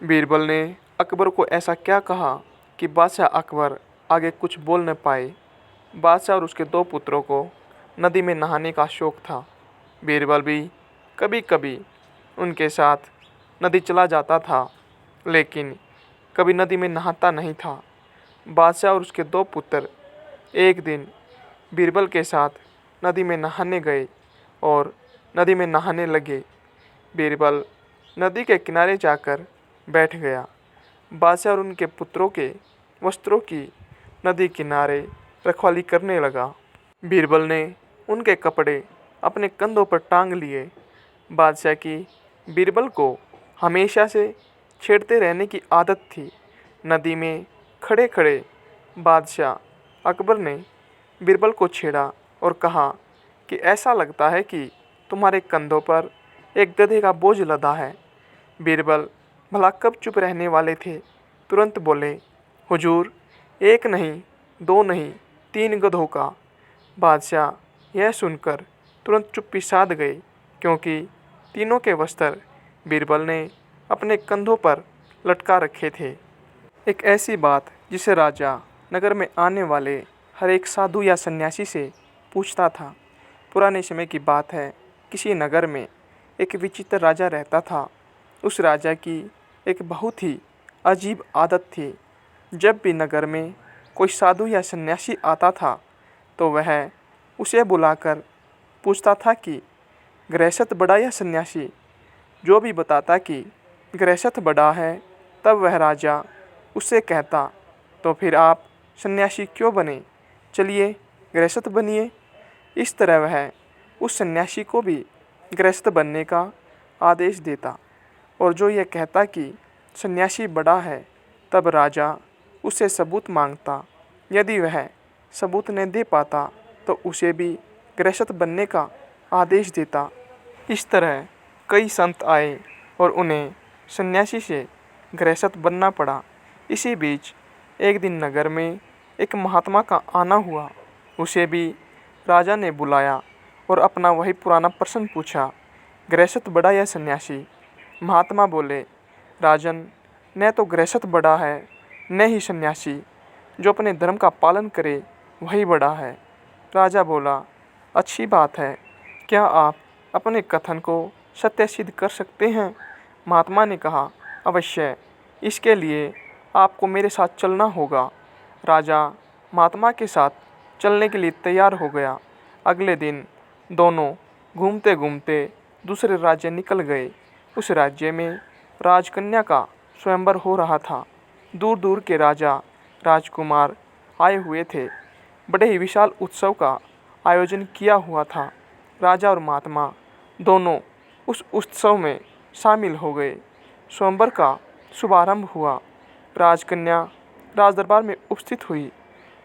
बीरबल ने अकबर को ऐसा क्या कहा कि बादशाह अकबर आगे कुछ बोल न पाए। बादशाह और उसके 2 पुत्रों को नदी में नहाने का शौक था। बीरबल भी कभी कभी उनके साथ नदी चला जाता था, लेकिन कभी नदी में नहाता नहीं था। बादशाह और उसके 2 पुत्र एक दिन बीरबल के साथ नदी में नहाने गए और नदी में नहाने लगे। बीरबल नदी के किनारे जाकर बैठ गया। बादशाह और उनके पुत्रों के वस्त्रों की नदी किनारे रखवाली करने लगा। बीरबल ने उनके कपड़े अपने कंधों पर टांग लिए। बादशाह की बीरबल को हमेशा से छेड़ते रहने की आदत थी। नदी में खड़े खड़े बादशाह अकबर ने बीरबल को छेड़ा और कहा कि ऐसा लगता है कि तुम्हारे कंधों पर एक गधे का बोझ लदा है। बीरबल भला कब चुप रहने वाले थे, तुरंत बोले, हुजूर, 1 नहीं, 2 नहीं, 3 गधों का। बादशाह यह सुनकर तुरंत चुप्पी साध गए, क्योंकि तीनों के वस्त्र बीरबल ने अपने कंधों पर लटका रखे थे। एक ऐसी बात जिसे राजा नगर में आने वाले हर एक साधु या सन्यासी से पूछता था। पुराने समय की बात है। किसी नगर में एक विचित्र राजा रहता था। उस राजा की एक बहुत ही अजीब आदत थी। जब भी नगर में कोई साधु या सन्यासी आता था, तो वह उसे बुलाकर पूछता था कि गृहस्थ बड़ा या सन्यासी। जो भी बताता कि गृहस्थ बड़ा है, तब वह राजा उससे कहता, तो फिर आप सन्यासी क्यों बने? चलिए गृहस्थ बनिए। इस तरह वह उस सन्यासी को भी गृहस्थ बनने का आदेश देता। और जो यह कहता कि सन्यासी बड़ा है, तब राजा उससे सबूत मांगता। यदि वह सबूत न दे पाता, तो उसे भी गृहस्थ बनने का आदेश देता। इस तरह कई संत आए और उन्हें सन्यासी से गृहस्थ बनना पड़ा। इसी बीच एक दिन नगर में एक महात्मा का आना हुआ। उसे भी राजा ने बुलाया और अपना वही पुराना प्रश्न पूछा, गृहस्थ बड़ा या सन्यासी? महात्मा बोले, राजन, न तो गृहस्थ बड़ा है, न ही सन्यासी। जो अपने धर्म का पालन करे वही बड़ा है। राजा बोला, अच्छी बात है। क्या आप अपने कथन को सत्य सिद्ध कर सकते हैं? महात्मा ने कहा, अवश्य। इसके लिए आपको मेरे साथ चलना होगा। राजा महात्मा के साथ चलने के लिए तैयार हो गया। अगले दिन दोनों घूमते घूमते दूसरे राज्य निकल गए। उस राज्य में राजकन्या का स्वयंवर हो रहा था। दूर दूर के राजा राजकुमार आए हुए थे। बड़े ही विशाल उत्सव का आयोजन किया हुआ था। राजा और महात्मा दोनों उस उत्सव में शामिल हो गए। स्वयंवर का शुभारंभ हुआ। राजकन्या राजदरबार में उपस्थित हुई।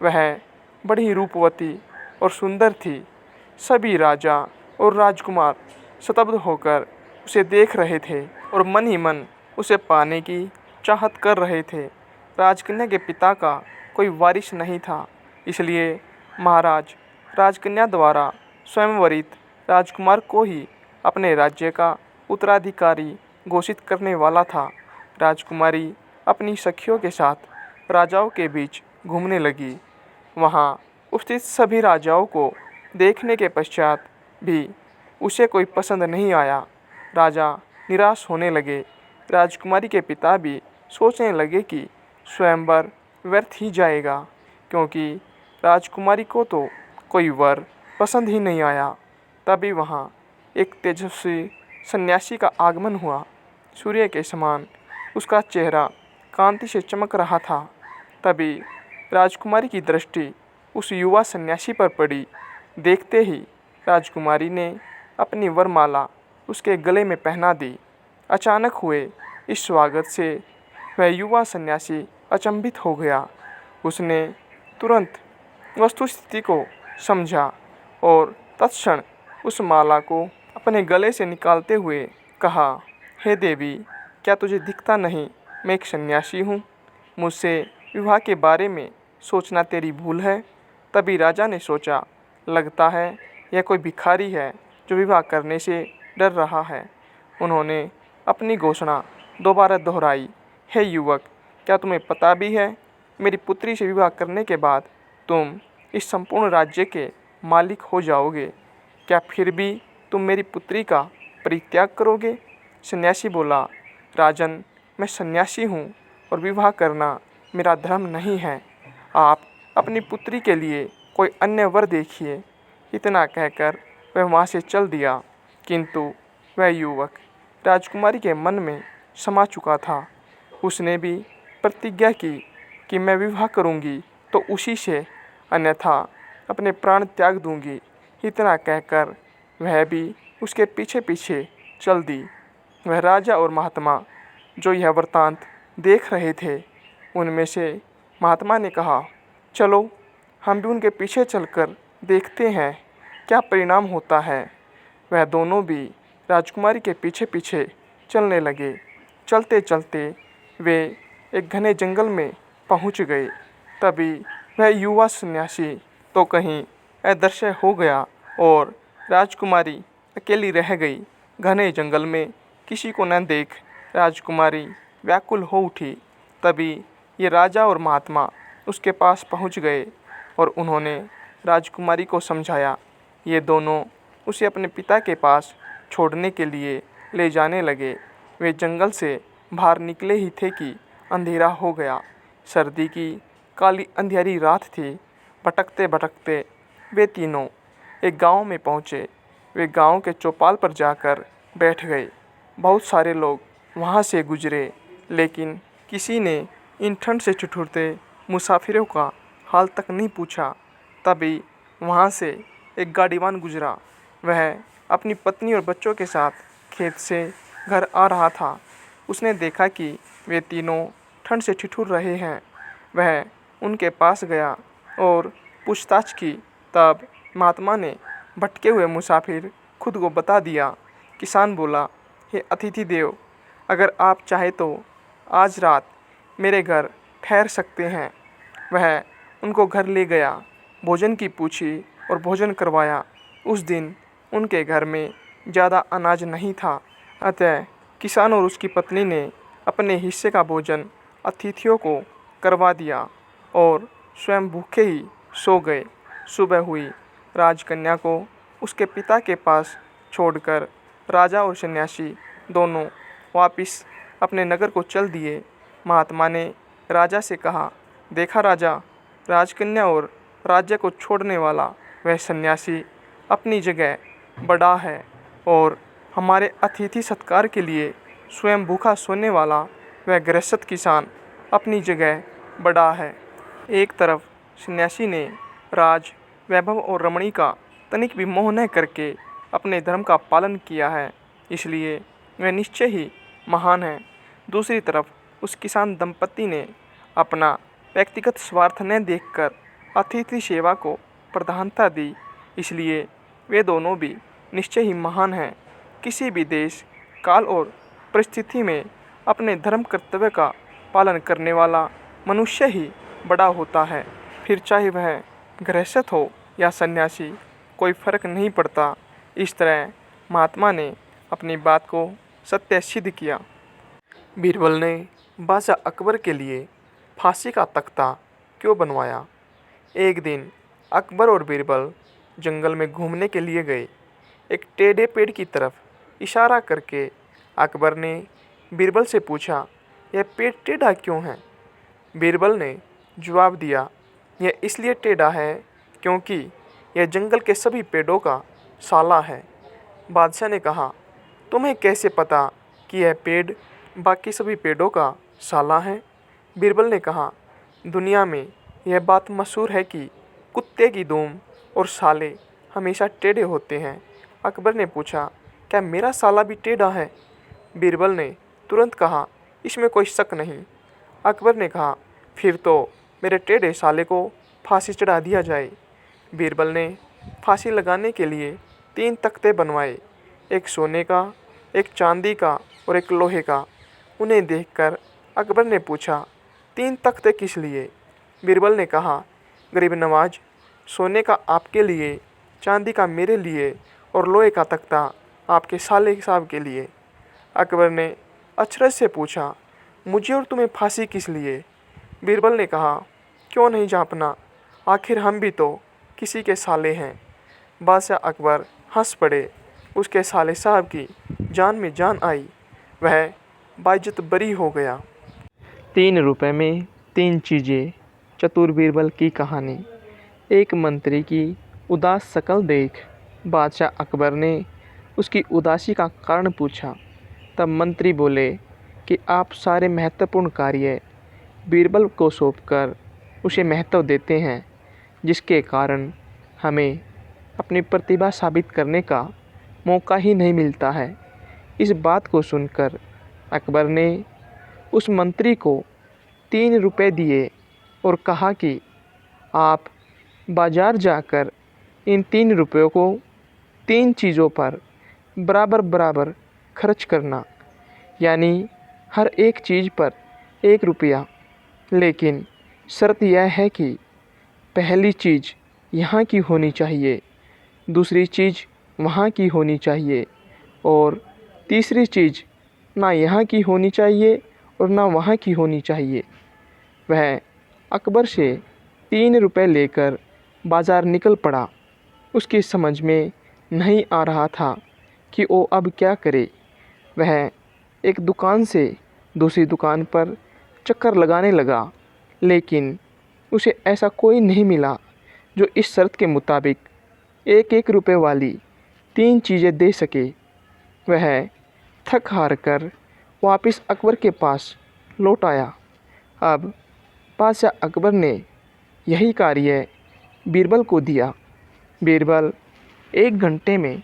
वह बड़ी ही रूपवती और सुंदर थी। सभी राजा और राजकुमार स्तब्ध होकर उसे देख रहे थे और मन ही मन उसे पाने की चाहत कर रहे थे। राजकन्या के पिता का कोई वारिस नहीं था, इसलिए महाराज राजकन्या द्वारा स्वयंवरित राजकुमार को ही अपने राज्य का उत्तराधिकारी घोषित करने वाला था। राजकुमारी अपनी सखियों के साथ राजाओं के बीच घूमने लगी। वहाँ उपस्थित सभी राजाओं को देखने के पश्चात भी उसे कोई पसंद नहीं आया। राजा निराश होने लगे। राजकुमारी के पिता भी सोचने लगे कि स्वयंवर व्यर्थ ही जाएगा, क्योंकि राजकुमारी को तो कोई वर पसंद ही नहीं आया। तभी वहाँ एक तेजस्वी सन्यासी का आगमन हुआ। सूर्य के समान उसका चेहरा कांति से चमक रहा था। तभी राजकुमारी की दृष्टि उस युवा सन्यासी पर पड़ी। देखते ही राजकुमारी ने अपनी वरमाला उसके गले में पहना दी। अचानक हुए इस स्वागत से वह युवा सन्यासी अचंभित हो गया। उसने तुरंत वस्तुस्थिति को समझा और तत्क्षण उस माला को अपने गले से निकालते हुए कहा, हे देवी, क्या तुझे दिखता नहीं मैं एक सन्यासी हूँ? मुझसे विवाह के बारे में सोचना तेरी भूल है। तभी राजा ने सोचा, लगता है यह कोई भिखारी है जो विवाह करने से डर रहा है। उन्होंने अपनी घोषणा दोबारा दोहराई, हे युवक, क्या तुम्हें पता भी है, मेरी पुत्री से विवाह करने के बाद तुम इस संपूर्ण राज्य के मालिक हो जाओगे। क्या फिर भी तुम मेरी पुत्री का परित्याग करोगे? सन्यासी बोला, राजन, मैं सन्यासी हूँ और विवाह करना मेरा धर्म नहीं है। आप अपनी पुत्री के लिए कोई अन्य वर देखिए। इतना कहकर वह वहाँ से चल दिया। किंतु वह युवक राजकुमारी के मन में समा चुका था। उसने भी प्रतिज्ञा की कि मैं विवाह करूँगी तो उसी से, अन्यथा अपने प्राण त्याग दूँगी। इतना कहकर वह भी उसके पीछे पीछे चल दी। वह राजा और महात्मा जो यह वृत्तांत देख रहे थे, उनमें से महात्मा ने कहा, चलो हम भी उनके पीछे चलकर देखते हैं क्या परिणाम होता है। वह दोनों भी राजकुमारी के पीछे पीछे चलने लगे। चलते चलते वे एक घने जंगल में पहुंच गए। तभी वह युवा सन्यासी तो कहीं अदृश्य हो गया और राजकुमारी अकेली रह गई। घने जंगल में किसी को न देख राजकुमारी व्याकुल हो उठी। तभी ये राजा और महात्मा उसके पास पहुंच गए और उन्होंने राजकुमारी को समझाया। ये दोनों उसे अपने पिता के पास छोड़ने के लिए ले जाने लगे। वे जंगल से बाहर निकले ही थे कि अंधेरा हो गया। सर्दी की काली अंधेरी रात थी। भटकते भटकते वे तीनों एक गांव में पहुँचे। वे गांव के चौपाल पर जाकर बैठ गए। बहुत सारे लोग वहां से गुजरे, लेकिन किसी ने इन ठंड से ठिठुरते मुसाफिरों का हाल तक नहीं पूछा। तभी वहां से एक गाड़ीवान गुजरा। वह अपनी पत्नी और बच्चों के साथ खेत से घर आ रहा था। उसने देखा कि वे तीनों ठंड से ठिठुर रहे हैं। वह उनके पास गया और पूछताछ की। तब महात्मा ने भटके हुए मुसाफिर खुद को बता दिया। किसान बोला, हे अतिथि देव, अगर आप चाहे तो आज रात मेरे घर ठहर सकते हैं। वह उनको घर ले गया, भोजन की पूछी और भोजन करवाया। उस दिन उनके घर में ज़्यादा अनाज नहीं था, अतः किसान और उसकी पत्नी ने अपने हिस्से का भोजन अतिथियों को करवा दिया और स्वयं भूखे ही सो गए। सुबह हुई। राजकन्या को उसके पिता के पास छोड़कर राजा और सन्यासी दोनों वापिस अपने नगर को चल दिए। महात्मा ने राजा से कहा, देखा राजा, राजकन्या और राज्य को छोड़ने वाला वह सन्यासी अपनी जगह बड़ा है और हमारे अतिथि सत्कार के लिए स्वयं भूखा सोने वाला वह गृहस्थ किसान अपनी जगह बड़ा है। एक तरफ सन्यासी ने राज, वैभव और रमणी का तनिक भी मोह न करके अपने धर्म का पालन किया है, इसलिए वह निश्चय ही महान है। दूसरी तरफ उस किसान दंपति ने अपना व्यक्तिगत स्वार्थ न देखकर अतिथि सेवा को प्रधानता दी, इसलिए वे दोनों भी निश्चय ही महान हैं। किसी भी देश, काल और परिस्थिति में अपने धर्म कर्तव्य का पालन करने वाला मनुष्य ही बड़ा होता है। फिर चाहे वह गृहस्थ हो या सन्यासी, कोई फर्क नहीं पड़ता। इस तरह महात्मा ने अपनी बात को सत्य सिद्ध किया। बीरबल ने बादशाह अकबर के लिए फांसी का तख्ता क्यों बनवाया? एक दिन अकबर और बीरबल जंगल में घूमने के लिए गए। एक टेढ़े पेड़ की तरफ इशारा करके अकबर ने बीरबल से पूछा, यह पेड़ टेढ़ा क्यों है? बीरबल ने जवाब दिया, यह इसलिए टेढ़ा है क्योंकि यह जंगल के सभी पेड़ों का साला है। बादशाह ने कहा, तुम्हें कैसे पता कि यह पेड़ बाकी सभी पेड़ों का साला है? बीरबल ने कहा, दुनिया में यह बात मशहूर है कि कुत्ते की दुम और साले हमेशा टेढ़े होते हैं। अकबर ने पूछा, क्या मेरा साला भी टेढ़ा है? बीरबल ने तुरंत कहा, इसमें कोई शक नहीं। अकबर ने कहा, फिर तो मेरे टेढ़े साले को फांसी चढ़ा दिया जाए। बीरबल ने फांसी लगाने के लिए 3 तख्ते बनवाए, एक सोने का, एक चांदी का और एक लोहे का। उन्हें देखकर अकबर ने पूछा, 3 तख्ते किस लिए? बीरबल ने कहा, गरीब नवाज, सोने का आपके लिए, चांदी का मेरे लिए और लोहे का तख्ता आपके साले साहब के लिए। अकबर ने अचरज से पूछा, मुझे और तुम्हें फांसी किस लिए? बीरबल ने कहा, क्यों नहीं जापना, आखिर हम भी तो किसी के साले हैं। बादशाह अकबर हंस पड़े। उसके साले साहब की जान में जान आई। वह बाइज्जत बरी हो गया। 3 रुपए में 3 चीज़ें। चतुर बीरबल की कहानी। एक मंत्री की उदास शकल देख बादशाह अकबर ने उसकी उदासी का कारण पूछा। तब मंत्री बोले कि आप सारे महत्वपूर्ण कार्य बीरबल को सौंपकर उसे महत्व देते हैं, जिसके कारण हमें अपनी प्रतिभा साबित करने का मौका ही नहीं मिलता है। इस बात को सुनकर अकबर ने उस मंत्री को 3 रुपए दिए और कहा कि आप बाजार जाकर इन 3 रुपयों को 3 चीज़ों पर बराबर बराबर खर्च करना, यानी हर एक चीज़ पर 1 रुपया। लेकिन शर्त यह है कि पहली चीज़ यहाँ की होनी चाहिए, दूसरी चीज़ वहाँ की होनी चाहिए और तीसरी चीज़ ना यहाँ की होनी चाहिए और ना वहाँ की होनी चाहिए। वह अकबर से 3 रुपए लेकर बाज़ार निकल पड़ा। उसकी समझ में नहीं आ रहा था कि वो अब क्या करे। वह एक दुकान से दूसरी दुकान पर चक्कर लगाने लगा, लेकिन उसे ऐसा कोई नहीं मिला जो इस शर्त के मुताबिक 1-1 रुपए वाली 3 चीज़ें दे सके। वह थक हार कर वापस अकबर के पास लौट आया। अब बादशाह अकबर ने यही कार्य बीरबल को दिया। बीरबल 1 घंटे में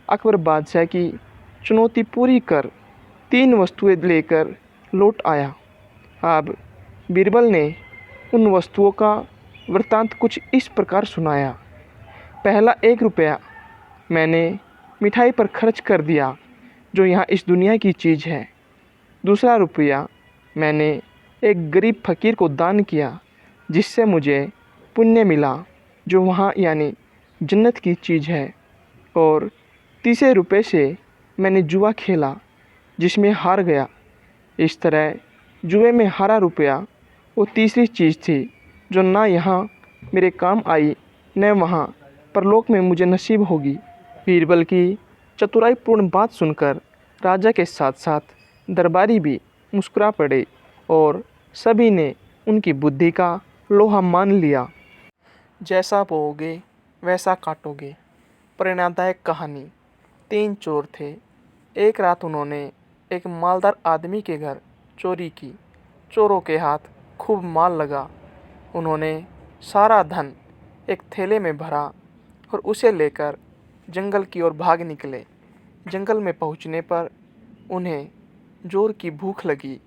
अकबर बादशाह की चुनौती पूरी कर 3 वस्तुएं लेकर लौट आया। अब बीरबल ने उन वस्तुओं का वृत्तांत कुछ इस प्रकार सुनाया। पहला 1 रुपया मैंने मिठाई पर खर्च कर दिया, जो यहाँ इस दुनिया की चीज़ है। दूसरा रुपया मैंने एक गरीब फ़कीर को दान किया, जिससे मुझे पुण्य मिला, जो वहाँ यानी जन्नत की चीज़ है। और तीसरे रुपये से मैंने जुआ खेला, जिसमें हार गया। इस तरह जुए में हारा रुपया वो तीसरी चीज़ थी, जो ना यहाँ मेरे काम आई न वहाँ परलोक में मुझे नसीब होगी। बीरबल की चतुराईपूर्ण बात सुनकर राजा के साथ साथ दरबारी भी मुस्कुरा पड़े और सभी ने उनकी बुद्धि का लोहा मान लिया। जैसा बोओगे वैसा काटोगे। प्रेरणादायक कहानी। 3 चोर थे। एक रात उन्होंने एक मालदार आदमी के घर चोरी की। चोरों के हाथ खूब माल लगा। उन्होंने सारा धन एक थैले में भरा और उसे लेकर जंगल की ओर भाग निकले। जंगल में पहुंचने पर उन्हें जोर की भूख लगी।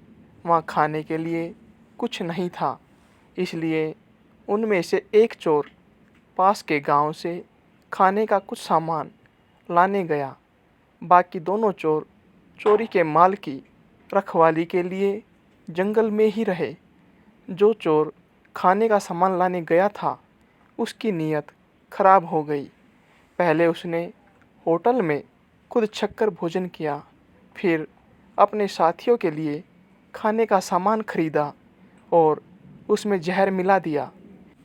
वहाँ खाने के लिए कुछ नहीं था, इसलिए उनमें से एक चोर पास के गांव से खाने का कुछ सामान लाने गया। बाकी दोनों चोर चोरी के माल की रखवाली के लिए जंगल में ही रहे। जो चोर खाने का सामान लाने गया था, उसकी नीयत खराब हो गई। पहले उसने होटल में खुद छक्कर भोजन किया, फिर अपने साथियों के लिए खाने का सामान खरीदा और उसमें जहर मिला दिया।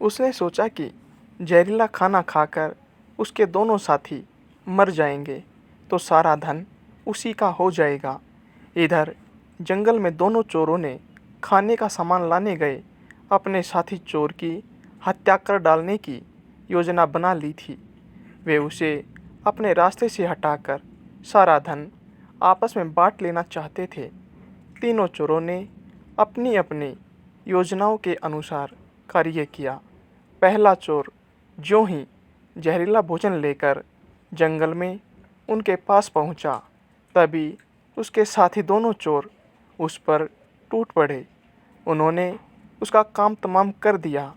उसने सोचा कि जहरीला खाना खाकर उसके दोनों साथी मर जाएंगे तो सारा धन उसी का हो जाएगा। इधर जंगल में दोनों चोरों ने खाने का सामान लाने गए अपने साथी चोर की हत्या कर डालने की योजना बना ली थी। वे उसे अपने रास्ते से हटाकर सारा धन आपस में बांट लेना चाहते थे। तीनों चोरों ने अपनी अपनी योजनाओं के अनुसार कार्य किया। पहला चोर ज्यों ही जहरीला भोजन लेकर जंगल में उनके पास पहुंचा, तभी उसके साथी दोनों चोर उस पर टूट पड़े। उन्होंने उसका काम तमाम कर दिया।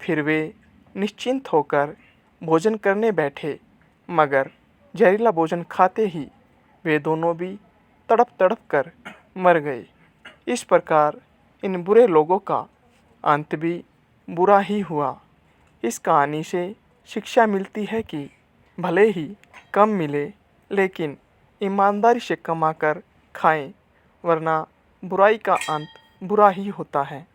फिर वे निश्चिंत होकर भोजन करने बैठे, मगर जहरीला भोजन खाते ही वे दोनों भी तड़प तड़प कर मर गए। इस प्रकार इन बुरे लोगों का अंत भी बुरा ही हुआ। इस कहानी से शिक्षा मिलती है कि भले ही कम मिले, लेकिन ईमानदारी से कमा कर खाएं, वरना बुराई का अंत बुरा ही होता है।